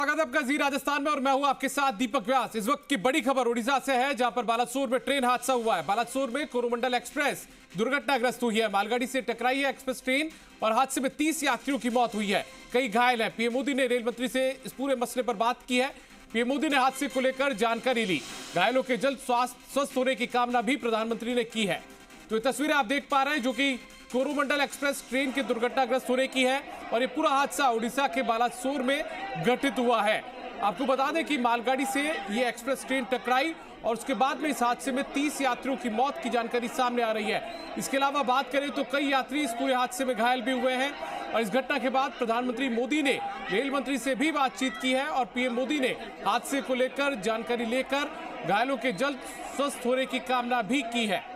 स्वागत है आपका जी राजस्थान में और मैं हूं आपके साथ दीपक व्यास। इस वक्त की बड़ी खबर उड़ीसा से है, जहां पर बालासोर में ट्रेन हादसा हुआ है। बालासोर में कोरोमंडल एक्सप्रेस दुर्घटनाग्रस्त हुई है। मालगाड़ी से टकराई है एक्सप्रेस ट्रेन और हादसे में 30 यात्रियों की मौत हुई है, कई घायल हैं। पीएम मोदी ने रेल मंत्री से इस पूरे मसले पर बात की है। पीएम मोदी ने हादसे को लेकर जानकारी ली। घायलों के जल्द स्वस्थ होने की कामना भी प्रधानमंत्री ने की है। तो ये तस्वीरें आप देख पा रहे हैं जो कि कोरोमंडल एक्सप्रेस ट्रेन के दुर्घटनाग्रस्त होने की है और ये पूरा हादसा उड़ीसा के बालासोर में घटित हुआ है। आपको बता दें कि मालगाड़ी से ये एक्सप्रेस ट्रेन टकराई और उसके बाद में इस हादसे में 30 यात्रियों की मौत की जानकारी सामने आ रही है। इसके अलावा बात करें तो कई यात्री इस पूरे हादसे में घायल भी हुए हैं और इस घटना के बाद प्रधानमंत्री मोदी ने रेल मंत्री से भी बातचीत की है और पीएम मोदी ने हादसे को लेकर जानकारी लेकर घायलों के जल्द स्वस्थ होने की कामना भी की है।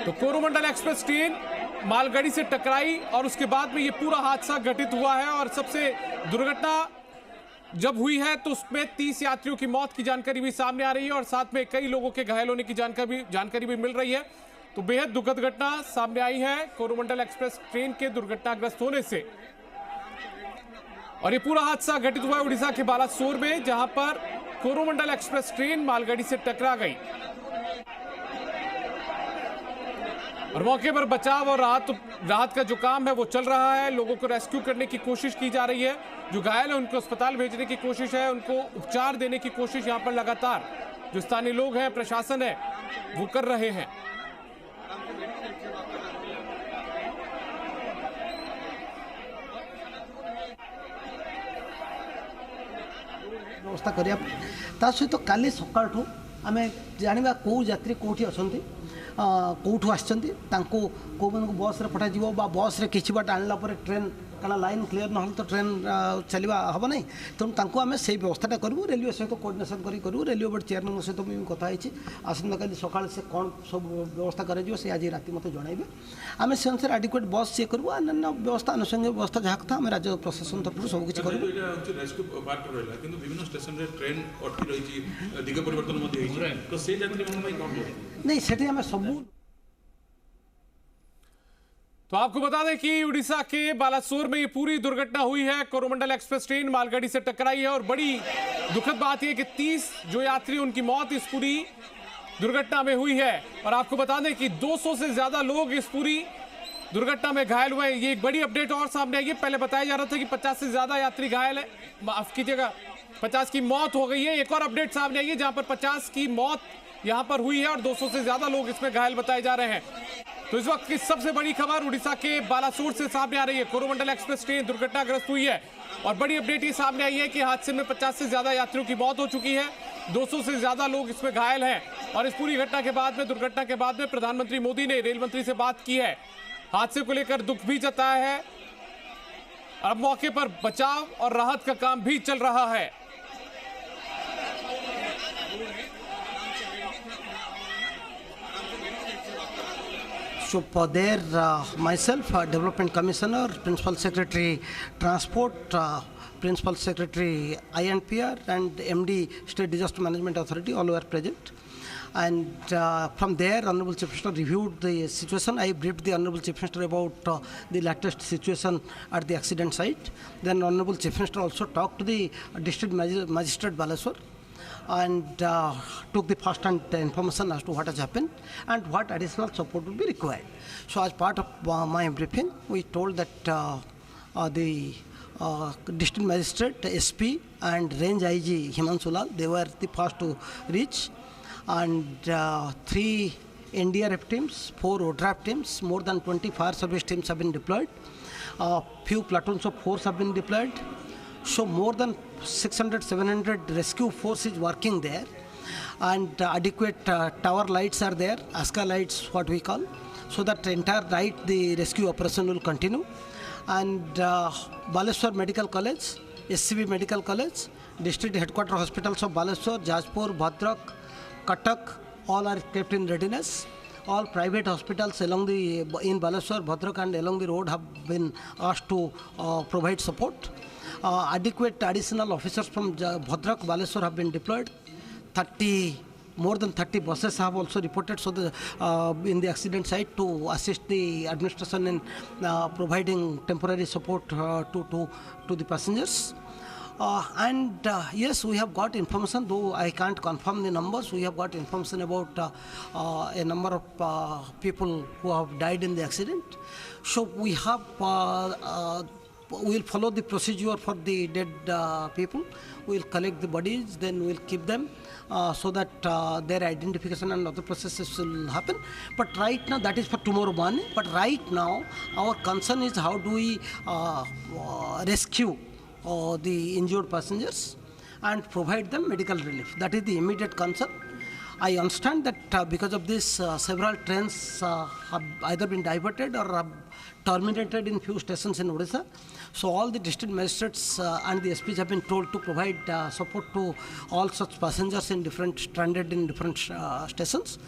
तो कोरोमंडल एक्सप्रेस ट्रेन मालगाड़ी से टकराई और उसके बाद में ये पूरा हादसा घटित हुआ है और सबसे दुर्घटना जब हुई है तो उसमें 30 यात्रियों की मौत की जानकारी भी सामने आ रही है और साथ में कई लोगों के घायल होने की जानकारी भी मिल रही है। तो बेहद दुखद घटना सामने आई है कोरोमंडल एक्सप्रेस ट्रेन के दुर्घटनाग्रस्त होने से। और ये पूरा हादसा घटित हुआ है उड़ीसा के बालासोर में, जहां पर कोरोमंडल एक्सप्रेस ट्रेन मालगाड़ी से टकरा गई और मौके पर बचाव और राहत का जो काम है वो चल रहा है। लोगों को रेस्क्यू करने की कोशिश की जा रही है। जो घायल है उनको अस्पताल भेजने की कोशिश है, उनको उपचार देने की कोशिश यहां पर लगातार जो स्थानीय लोग हैं, प्रशासन है, वो कर रहे हैं। व्यवस्था करिया ता सहित काली सकाळठू आमे जानिबा को यात्री कोठी असंती कौटू आसछन्ती तांको को मन को बस रे पठा जीवो बा बस रे किछि बाट आणला परे ट्रेन काला लाइन क्लियर न हल तो ट्रेन चलिबा हबो नै। तो तांको आमे सेही व्यवस्थाटा करबो। रेलवे सहित कोऑर्डिनेशन करू रेलवे बोर्ड चेयरमैन सहित मी कथा हिची आसंता काली सकाळ से कोन सब व्यवस्था करे जो से आज राति मते जणाइबे। आमे से अनुसार एडिक्वेट बस चेक करबो, अन्य व्यवस्था अनुसंग व्यवस्था जहा कथा आमे राज्य प्रशासन तरफ सब किछि करबो। एटा होची रेस्क्यू पार्ट रहला किंतु विभिन्न स्टेशन रे ट्रेन अटकी रहिची, दिग परिवर्तन मध्ये हेची, तो से यात्री मन में कोन नहीं सेठी आमे सब। तो आपको बता दें कि उड़ीसा के बालासोर में ये पूरी दुर्घटना हुई है। कोरोमंडल एक्सप्रेस ट्रेन मालगाड़ी से टकराई है और बड़ी दुखद बात यह कि 30 जो यात्री उनकी मौत इस पूरी दुर्घटना में हुई है और आपको बता दें कि 200 से ज्यादा लोग इस पूरी दुर्घटना में घायल हुए हैं। ये एक बड़ी अपडेट और सामने आई है। पहले बताया जा रहा था कि 50 से ज्यादा यात्री घायल है, माफ कीजिएगा 50 की मौत हो गई है। एक और अपडेट सामने आई है जहां पर 50 की मौत यहां पर हुई है और 200 से ज्यादा लोग इसमें घायल बताए जा रहे हैं। तो इस वक्त की सबसे बड़ी खबर उड़ीसा के बालासोर से सामने आ रही है। कोरोमंडल एक्सप्रेस ट्रेन दुर्घटनाग्रस्त हुई है और बड़ी अपडेट ये सामने आई है कि हादसे में 50 से ज्यादा यात्रियों की मौत हो चुकी है, 200 से ज्यादा लोग इसमें घायल हैं और इस पूरी दुर्घटना के बाद में प्रधानमंत्री मोदी ने रेल मंत्री से बात की है। हादसे को लेकर दुख भी जताया है। अब मौके पर बचाव और राहत का काम भी चल रहा है। So for there, myself, Development Commissioner, Principal Secretary Transport, Principal Secretary INPR and MD State Disaster Management Authority, all were present. And from there, Honorable Chief Minister reviewed the situation. I briefed the Honorable Chief Minister about the latest situation at the accident site. Then Honorable Chief Minister also talked to the District Magistrate Balasore and took the first-hand information as to what has happened and what additional support will be required. So as part of my briefing, we told that the District Magistrate, SP and Range IG Himanshu Lal, they were the first to reach, and 3 NDRF teams, 4 ODRAF teams, more than 20 fire service teams have been deployed. Few platoons of force have been deployed. So more than 600-700 rescue force is working there, and adequate tower lights are there, ASCA lights what we call, so that entire night the rescue operation will continue. And Baleswar Medical College, SCB Medical College, district headquarter hospitals of Baleswar, Jajpur, Bhadrak, Cuttack, all are kept in readiness. All private hospitals in Baleswar, Bhadrak and along the road have been asked to provide support. Adequate additional officers from Bhadrak, Baleswar have been deployed. 30 more than 30 buses have also reported so in the accident site to assist the administration in providing temporary support to the passengers. Yes, we have got information, though I can't confirm the numbers. We have got information about a number of people who have died in the accident. So we have, we will follow the procedure for the dead people. We will collect the bodies, then we will keep them so that their identification and other processes will happen. But right now, that is for tomorrow morning. But right now, our concern is how do we rescue the injured passengers and provide them medical relief. That is the immediate concern. I understand that because of this, several trains have either been diverted or have terminated in few stations in Odisha. So all the district magistrates and the SPs have been told to provide support to all such passengers in different stranded in different stations.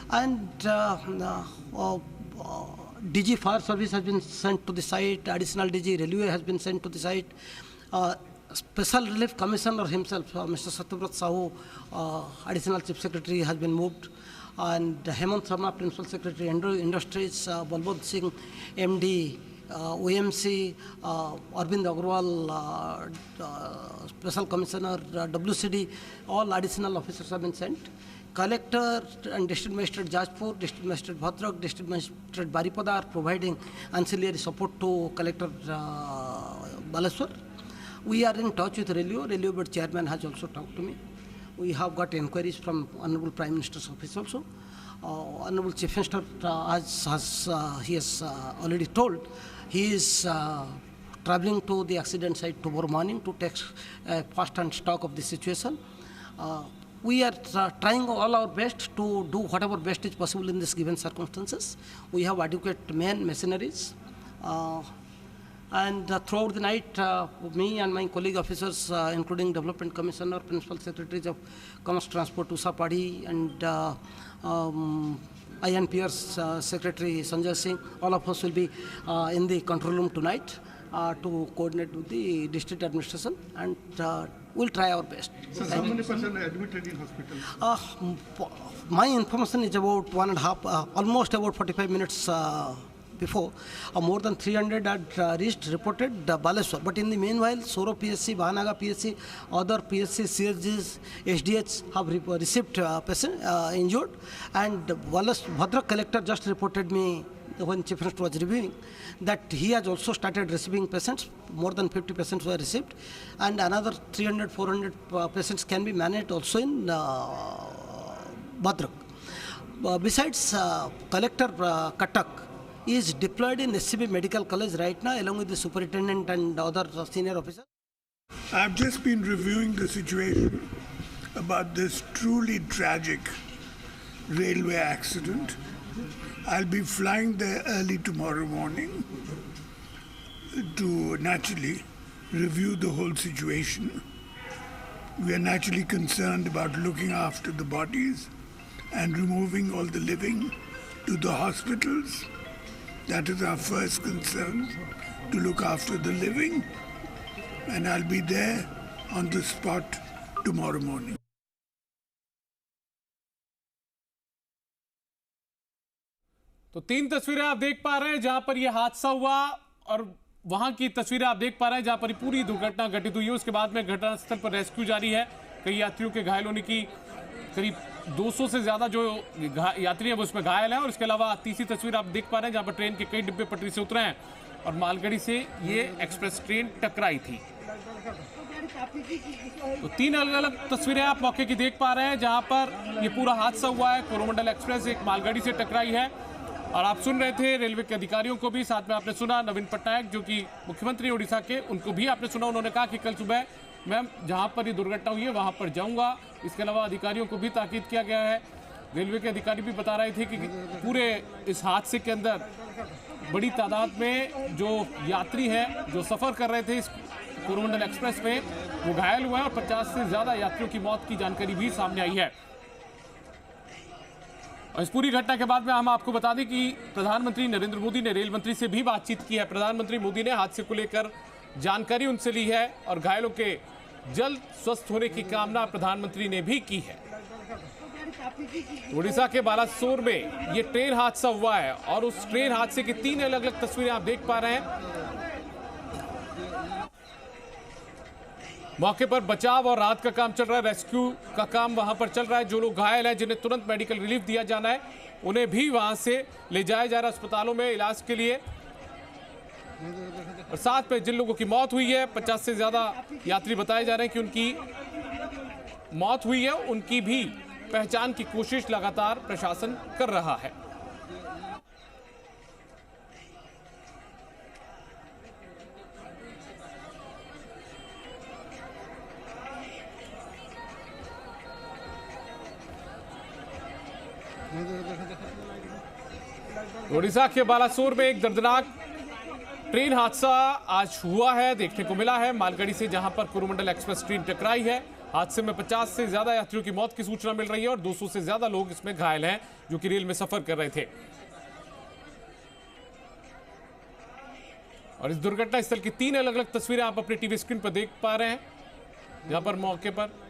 And DG Fire Service has been sent to the site. Additional DG Railway has been sent to the site. Special Relief Commissioner himself, Mr. Satyavrat Sahu, Additional Chief Secretary, has been moved, and Hemant Sharma, Principal Secretary, Industries, Balbodh Singh, MD, OMC, Arvind Agrawal, Special Commissioner, WCD, all additional officers have been sent. Collector and District Magistrate Jajpur, District Magistrate Bhadrak, District Magistrate Baripada are providing ancillary support to Collector Baleswar. We are in touch with Railway Board Chairman has also talked to me. We have got inquiries from Honorable Prime Minister's office also. Honorable Chief Minister, he has already told, he is travelling to the accident site tomorrow morning to take first-hand stock of the situation. We are trying all our best to do whatever best is possible in this given circumstances. We have adequate machineries. And throughout the night, me and my colleague officers, including Development Commissioner, Principal Secretaries of Commerce Transport, Usha Padhi, and INPR's Secretary Sanjay Singh, all of us will be in the control room tonight to coordinate with the district administration, and we'll try our best. So how many persons are admitted in hospital? My information is about 1.5, almost about 45 minutes before. More than 300 had reached, reported Baleswar. But in the meanwhile, Soro PSC, Bahanaga PSC, other PSC, CSGs, SDH have received patient injured. And Bhadrak collector just reported me when Chief Minister was reviewing that he has also started receiving patients. More than 50 patients were received, and another 300, 400 patients can be managed also in Bhadrak. Besides, Collector Cuttack is deployed in SCB Medical College right now along with the superintendent and other senior officers. I've just been reviewing the situation about this truly tragic railway accident. I'll be flying there early tomorrow morning to naturally review the whole situation. We are naturally concerned about looking after the bodies and removing all the living to the hospitals. That is our first concern, to look after the living, and I'll be there on the spot tomorrow morning. तो 3 तस्वीरें आप देख पा रहे हैं जहां पर यह हादसा हुआ, और वहां की तस्वीरें आप देख पा रहे हैं जहां पर पूरी दुर्घटना घटित हुई है। उसके बाद में घटनास्थल पर रेस्क्यू जारी है। कई यात्रियों के घायल होने की, करीब 200 से ज्यादा जो यात्री हैं वो उसमें घायल हैं। और इसके अलावा तीसरी तस्वीर आप देख पा रहे हैं जहां पर ट्रेन के कई डिब्बे पटरी से उतरे हैं और मालगाड़ी से ये एक्सप्रेस ट्रेन टकराई थी। तो 3 अलग अलग तस्वीरें आप मौके की देख पा रहे हैं जहां पर ये पूरा हादसा हुआ है। कोरोमंडल एक्सप्रेस एक मालगाड़ी से टकराई है, और आप सुन रहे थे रेलवे के अधिकारियों को भी, साथ में आपने सुना नवीन पटनायक जो कि मुख्यमंत्री उड़ीसा के, उनको भी आपने सुना। उन्होंने कहा कि कल सुबह मैं जहां पर ये दुर्घटना हुई है वहां पर जाऊंगा। इसके अलावा अधिकारियों को भी ताकीद किया गया है। रेलवे के अधिकारी भी बता रहे थे कि पूरे इस हादसे के अंदर बड़ी तादाद में जो यात्री हैं जो सफ़र कर रहे थे इस कोरोमंडल एक्सप्रेस में वो घायल हुए हैं, और 50 से ज़्यादा यात्रियों की मौत की जानकारी भी सामने आई है। और इस पूरी घटना के बाद में हम आपको बता दें कि प्रधानमंत्री नरेंद्र मोदी ने रेल मंत्री से भी बातचीत की है। प्रधानमंत्री मोदी ने हादसे को लेकर जानकारी उनसे ली है और घायलों के जल्द स्वस्थ होने की कामना प्रधानमंत्री ने भी की है। उड़ीसा के बालासोर में ये ट्रेन हादसा हुआ है और उस ट्रेन हादसे की 3 अलग अलग तस्वीरें आप देख पा रहे हैं। मौके पर बचाव और राहत का काम चल रहा है, रेस्क्यू का काम वहां पर चल रहा है। जो लोग घायल हैं, जिन्हें तुरंत मेडिकल रिलीफ दिया जाना है, उन्हें भी वहां से ले जाया जा रहा है अस्पतालों में इलाज के लिए। और साथ में जिन लोगों की मौत हुई है, 50 से ज्यादा यात्री बताए जा रहे हैं कि उनकी मौत हुई है, उनकी भी पहचान की कोशिश लगातार प्रशासन कर रहा है। उड़ीसा के बालासोर में एक दर्दनाक ट्रेन हादसा आज हुआ है, देखने को मिला है। मालगाड़ी से जहां पर कोरोमंडल एक्सप्रेस ट्रेन टकराई है, हादसे में 50 से ज्यादा यात्रियों की मौत की सूचना मिल रही है और 200 से ज्यादा लोग इसमें घायल हैं जो कि रेल में सफर कर रहे थे। और इस दुर्घटना स्थल की 3 अलग अलग तस्वीरें आप अपने टीवी स्क्रीन पर देख पा रहे हैं, जहां पर मौके पर।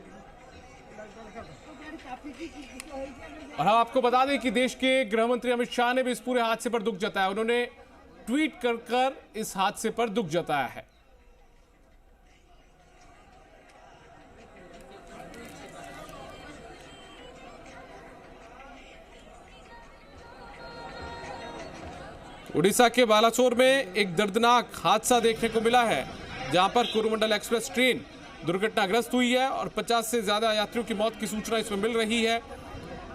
और हम आपको बता दें कि देश के गृह मंत्री अमित शाह ने भी इस पूरे हादसे पर दुख जताया। उन्होंने ट्वीट कर इस हादसे पर दुख जताया है। उड़ीसा के बालासोर में एक दर्दनाक हादसा देखने को मिला है, जहां पर कोरोमंडल एक्सप्रेस ट्रेन दुर्घटनाग्रस्त हुई है और 50 से ज्यादा यात्रियों की मौत की सूचना इसमें मिल रही है।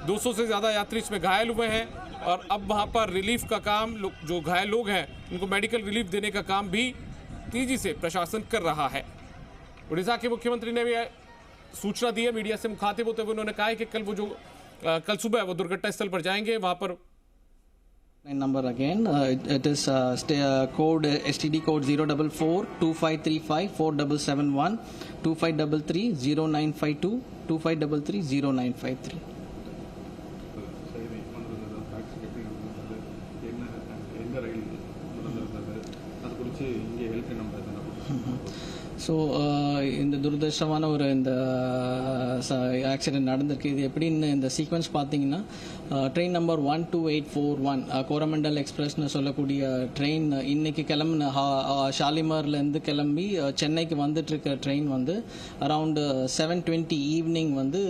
200 से ज्यादा यात्री इसमें घायल हुए हैं और अब वहां पर रिलीफ का काम, जो घायल लोग हैं उनको मेडिकल रिलीफ देने का काम भी तेजी से प्रशासन कर रहा है। उड़ीसा के मुख्यमंत्री ने भी सूचना दी है, मीडिया से मुखातिब होते हुए उन्होंने कहा है कि कल सुबह वो दुर्घटना स्थल पर जाएंगे। वहां पर number again, it is code STD code 044 2535 4771 2533 0952 2533 0953. So இந்த துரதிருஷ்டமான இந்த ஆக்சிடென்ட் நடந்திருக்கு. இது எப்படின்னு இந்த சீக்வன்ஸ் பார்த்தீங்கன்னா, ட்ரெயின் நம்பர் 12841 கோரமண்டல் எக்ஸ்பிரஸ்னு சொல்லக்கூடிய ட்ரெயின் இன்னைக்கு கிளம்புன ஷாலிமார்லேருந்து கிளம்பி சென்னைக்கு வந்துட்டுருக்க ட்ரெயின் வந்து அரவுண்டு 7:20 ஈவினிங் வந்து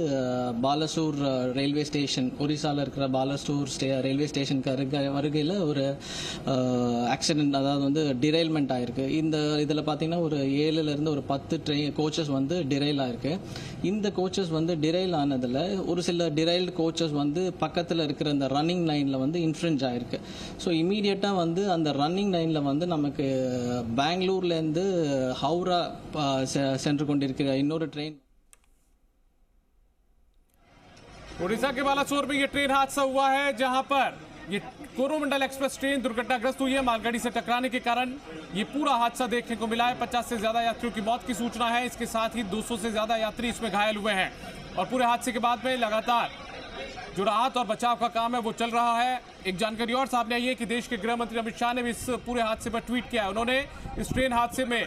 பாலசூர் ரயில்வே ஸ்டேஷன், ஒரிசாவில் இருக்கிற பாலசூர் ரயில்வே ஸ்டேஷனுக்கு அருகையில் ஒரு ஆக்சிடென்ட், அதாவது வந்து டிரைல்மெண்ட் ஆயிருக்கு. இதில் பார்த்தீங்கன்னா ஒரு 7லேருந்து ஒரு 10 ட்ரெயின் கோச்சஸ் வந்து டிரைல் ஆயிருக்கு. இந்த கோச்சஸ் வந்து டிரைல் ஆனதில் ஒரு சில டிரைல்டு கோச்சஸ் வந்து பக்கத்தில் இருக்கிற அந்த ரன்னிங் லைனில் வந்து இன்ஃப்ரிஞ்ச் ஆயிருக்கு. ஸோ இமீடியட்டாக வந்து அந்த ரன்னிங் லைனில் வந்து நமக்கு பெங்களூர்லேருந்து ஹவுரா சென்று கொண்டிருக்கிற இன்னொரு ட்ரெயின். उड़ीसा के बालासोर में ये ट्रेन हादसा हुआ है, जहां पर ये कोरोमंडल एक्सप्रेस ट्रेन दुर्घटनाग्रस्त हुई है। मालगाड़ी से टकराने के कारण ये पूरा हादसा देखने को मिला है। 50 से ज्यादा यात्रियों की मौत की सूचना है। इसके साथ ही 200 से ज्यादा यात्री इसमें घायल हुए हैं और पूरे हादसे के बाद में लगातार जो राहत और बचाव का काम है वो चल रहा है। एक जानकारी और सामने आई है कि देश के गृह मंत्री अमित शाह ने भी इस पूरे हादसे पर ट्वीट किया है। उन्होंने इस ट्रेन हादसे में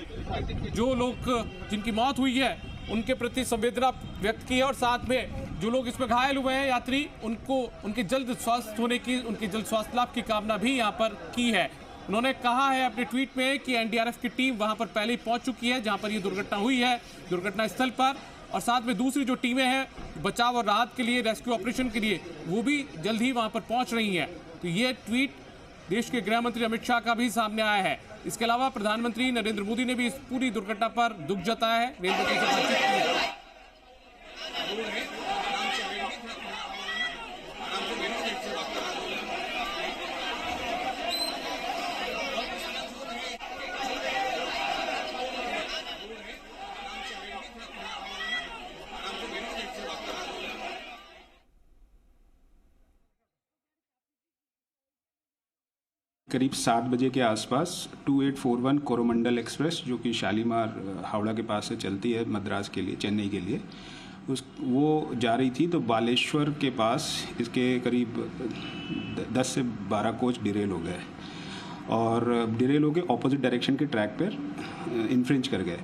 जो लोग जिनकी मौत हुई है उनके प्रति संवेदना व्यक्त की है और साथ में जो लोग इसमें घायल हुए हैं यात्री, उनके जल्द स्वस्थ होने की, उनके जल्द स्वास्थ्य लाभ की कामना भी यहाँ पर की है। उन्होंने कहा है अपने ट्वीट में कि एनडीआरएफ की टीम वहां पर पहले ही पहुंच चुकी है जहां पर ये दुर्घटना हुई है, दुर्घटना स्थल पर, और साथ में दूसरी जो टीमें हैं बचाव और राहत के लिए, रेस्क्यू ऑपरेशन के लिए, वो भी जल्द ही वहां पर पहुंच रही हैं। तो ये ट्वीट देश के गृह मंत्री अमित शाह का भी सामने आया है। इसके अलावा प्रधानमंत्री नरेंद्र मोदी ने भी इस पूरी दुर्घटना पर दुख जताया है, रेल मंत्री से बातचीत की है। करीब 7 बजे के आसपास 2841 कोरोमंडल एक्सप्रेस, जो कि शालीमार हावड़ा के पास से चलती है मद्रास के लिए, चेन्नई के लिए, वो जा रही थी। तो बालेश्वर के पास इसके करीब 10 से 12 कोच डिरेल हो गए और डिरेल हो के ऑपोजिट डायरेक्शन के ट्रैक पर इन्फ्रिंज कर गए।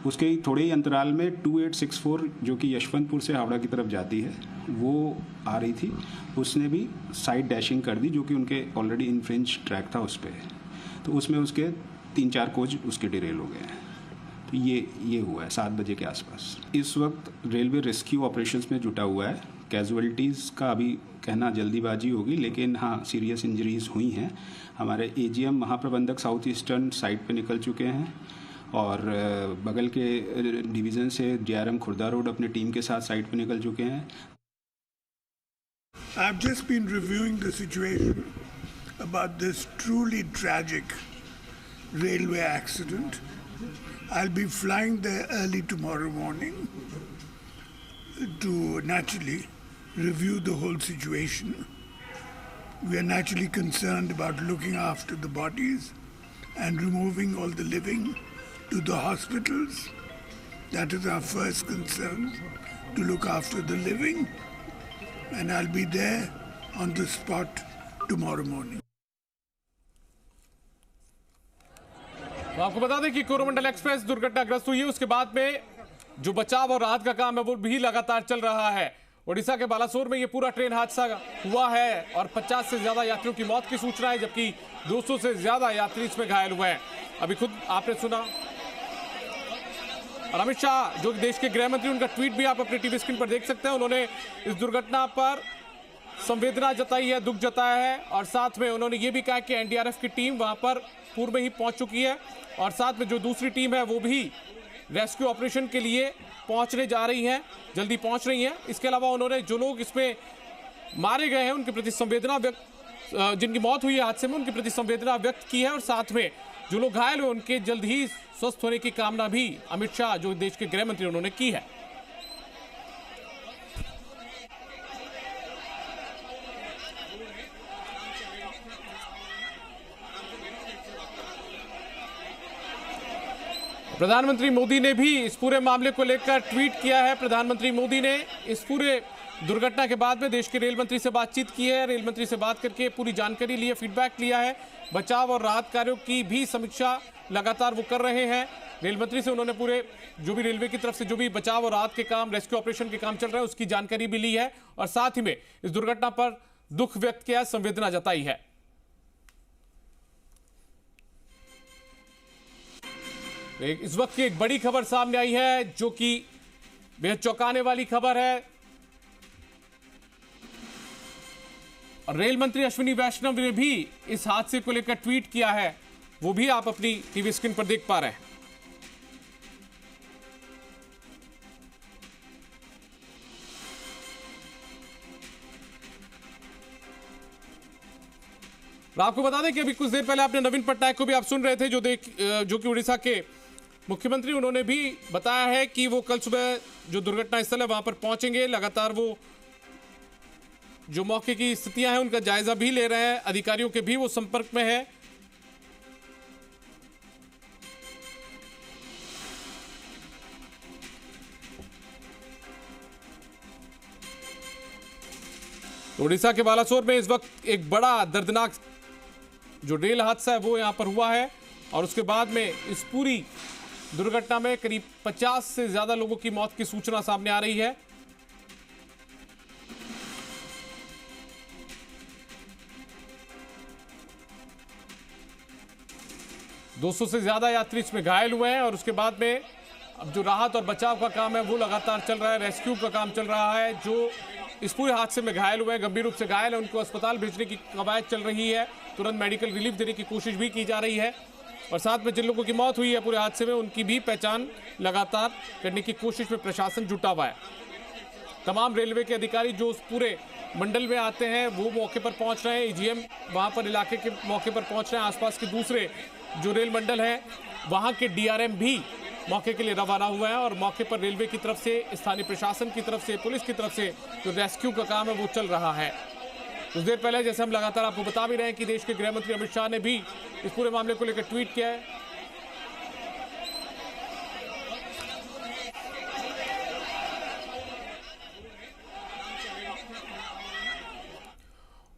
उसके ही थोड़े ही अंतराल में 2864 जो कि यशवंतपुर से हावड़ा की तरफ जाती है वो आ रही थी, उसने भी साइड डैशिंग कर दी जो कि उनके ऑलरेडी इनफ्रिंज ट्रैक था उस पर, तो उसमें उसके 3-4 कोच उसके डिरेल हो गए हैं। तो ये हुआ है 7 बजे के आसपास। इस वक्त रेलवे रेस्क्यू ऑपरेशंस में जुटा हुआ है। कैजुअलिटीज़ का अभी कहना जल्दीबाजी होगी, लेकिन हाँ सीरियस इंजरीज हुई हैं। हमारे एजीएम महाप्रबंधक साउथ ईस्टर्न साइड पे निकल चुके हैं और बगल के डिवीज़न से डीआरएम खुर्दा रोड अपनी टीम के साथ साइड पे निकल चुके हैं। I've just been reviewing the situation about this truly tragic railway accident. I'll be flying there early tomorrow morning to naturally review the whole situation. We are naturally concerned about looking after the bodies and removing all the living to the hospitals. That is our first concern, to look after the living, and I'll be there on the spot tomorrow morning. तो आपको बता दें कि Coromandel express दुर्घटनाग्रस्त हुई है, उसके बाद में जो बचाव और राहत का काम है वो भी लगातार चल रहा है। ओडिशा के बालासोर में ये पूरा ट्रेन हादसा हुआ है और 50 से ज्यादा यात्रियों की मौत की सूचना है, जबकि 200 से ज्यादा यात्री इसमें घायल हुए हैं। अभी खुद आपने सुना और अमित शाह जो देश के गृह मंत्री, उनका ट्वीट भी आप अपने टीवी स्क्रीन पर देख सकते हैं। उन्होंने इस दुर्घटना पर संवेदना जताई है, दुख जताया है और साथ में उन्होंने ये भी कहा कि एनडीआरएफ की टीम वहां पर पूर्व में ही पहुंच चुकी है और साथ में जो दूसरी टीम है वो भी रेस्क्यू ऑपरेशन के लिए पहुंचने जा रही हैं, जल्दी पहुंच रही हैं। इसके अलावा उन्होंने जो लोग इसमें मारे गए हैं उनके प्रति संवेदना व्यक्त, जिनकी मौत हुई है हादसे में, उनके प्रति संवेदना व्यक्त की है और साथ में जो लोग घायल हुए उनके जल्द ही स्वस्थ होने की कामना भी अमित शाह जो देश के गृह मंत्री उन्होंने की है। प्रधानमंत्री मोदी ने भी इस पूरे मामले को लेकर ट्वीट किया है। प्रधानमंत्री मोदी ने इस पूरे दुर्घटना के बाद में देश के रेल मंत्री से बातचीत की है, रेल मंत्री से बात करके पूरी जानकारी ली है, फीडबैक लिया है। बचाव और राहत कार्यों की भी समीक्षा लगातार वो कर रहे हैं। रेल मंत्री से उन्होंने पूरे जो भी रेलवे की तरफ से जो भी बचाव और राहत के काम, रेस्क्यू ऑपरेशन के काम चल रहे हैं उसकी जानकारी भी ली है और साथ ही में इस दुर्घटना पर दुख व्यक्त किया, संवेदना जताई है। इस वक्त की एक बड़ी खबर सामने आई है जो कि बेहद चौंकाने वाली खबर है। और रेल मंत्री अश्विनी वैष्णव ने भी इस हादसे को लेकर ट्वीट किया है, वो भी आप अपनी टीवी स्क्रीन पर देख पा रहे हैं। आपको बता दें कि अभी कुछ देर पहले आपने नवीन पटनायक को भी आप सुन रहे थे जो कि उड़ीसा के मुख्यमंत्री, उन्होंने भी बताया है कि वो कल सुबह जो दुर्घटना स्थल है वहां पर पहुंचेंगे। लगातार वो जो मौके की स्थितियां हैं उनका जायजा भी ले रहे हैं, अधिकारियों के भी वो संपर्क में है। उड़ीसा के बालासोर में इस वक्त एक बड़ा दर्दनाक जो रेल हादसा है वो यहां पर हुआ है और उसके बाद में इस पूरी दुर्घटना में करीब 50 से ज्यादा लोगों की मौत की सूचना सामने आ रही है। दो 200 से ज्यादा यात्री इसमें घायल हुए हैं और उसके बाद में अब जो राहत और बचाव का काम है वो लगातार चल रहा है, रेस्क्यू का काम चल रहा है। जो इस पूरे हादसे में घायल हुए हैं, गंभीर रूप से घायल है, उनको अस्पताल भेजने की कवायद चल रही है, तुरंत मेडिकल रिलीफ देने की कोशिश भी की जा रही है और साथ में जिन लोगों की मौत हुई है पूरे हादसे में उनकी भी पहचान लगातार करने की कोशिश में प्रशासन जुटा हुआ है। तमाम रेलवे के अधिकारी जो उस पूरे मंडल में आते हैं वो मौके पर पहुंच रहे हैं, एजीएम वहां पर इलाके के मौके पर पहुंच रहे हैं, आसपास के दूसरे जो रेल मंडल हैं वहां के डीआरएम भी मौके के लिए रवाना हुए हैं और मौके पर रेलवे की तरफ से, स्थानीय प्रशासन की तरफ से, पुलिस की तरफ से जो रेस्क्यू का काम है वो चल रहा है। कुछ देर पहले जैसे हम लगातार आपको बता भी रहे हैं कि देश के गृह मंत्री अमित शाह ने भी इस पूरे मामले को लेकर ट्वीट किया है।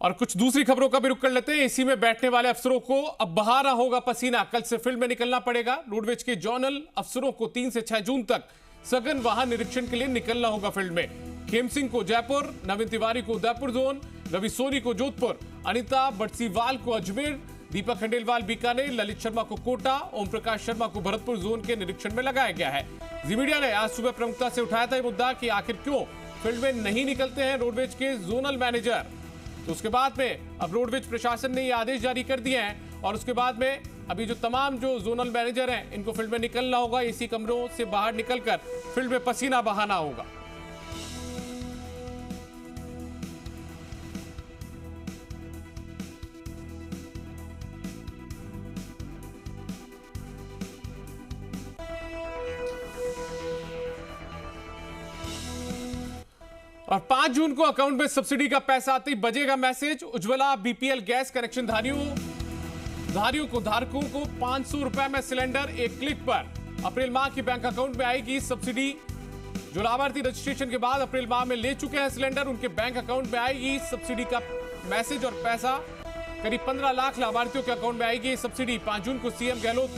और कुछ दूसरी खबरों का भी रुख कर लेते हैं। एसी में बैठने वाले अफसरों को अब बहाना होगा पसीना। कल से फील्ड में निकलना पड़ेगा। रोडवेज के जोनल अफसरों को 3 से 6 जून तक सघन वाहन निरीक्षण के लिए निकलना होगा फील्ड में। खेम सिंह को जयपुर, नवीन तिवारी को उदयपुर जोन, रवि सोनी को जोधपुर, अनिता बटसीवाल को अजमेर, दीपक खंडेलवाल बीकानेर, ललित शर्मा को कोटा, ओम प्रकाश शर्मा को भरतपुर जोन के निरीक्षण में लगाया गया है। जी मीडिया ने आज सुबह प्रमुखता से उठाया था यह मुद्दा कि आखिर क्यों फील्ड में नहीं निकलते हैं रोडवेज के जोनल मैनेजर। तो उसके बाद में अब रोडवेज प्रशासन ने ये आदेश जारी कर दिए हैं और उसके बाद में अभी जो तमाम जो जोनल मैनेजर हैं इनको फील्ड में निकलना होगा। एसी कमरों से बाहर निकलकर फील्ड में पसीना बहाना होगा। और 5 जून को अकाउंट में सब्सिडी का पैसा आते ही बजेगा message. Ujjwala BPL gas connection धारियों को धारकों को 500 रुपए में सिलेंडर एक क्लिक पर। अप्रैल माह की बैंक अकाउंट में आएगी सब्सिडी। जो लाभार्थी रजिस्ट्रेशन के बाद अप्रैल माह में ले चुके हैं सिलेंडर, उनके बैंक अकाउंट में आएगी सब्सिडी का मैसेज और पैसा। करीब 15 लाख लाभार्थियों के अकाउंट में आएगी सब्सिडी। 5 जून को सीएम गहलोत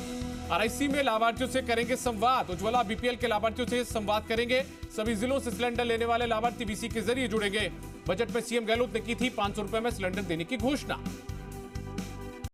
आरआईसी में लाभार्थियों से करेंगे संवाद। उज्ज्वला बीपीएल के लाभार्थियों से संवाद करेंगे। सभी जिलों से सिलेंडर लेने वाले लाभार्थी बीसी के जरिए जुड़ेंगे। बजट में सीएम गहलोत ने की थी 500 रुपए में सिलेंडर देने की घोषणा।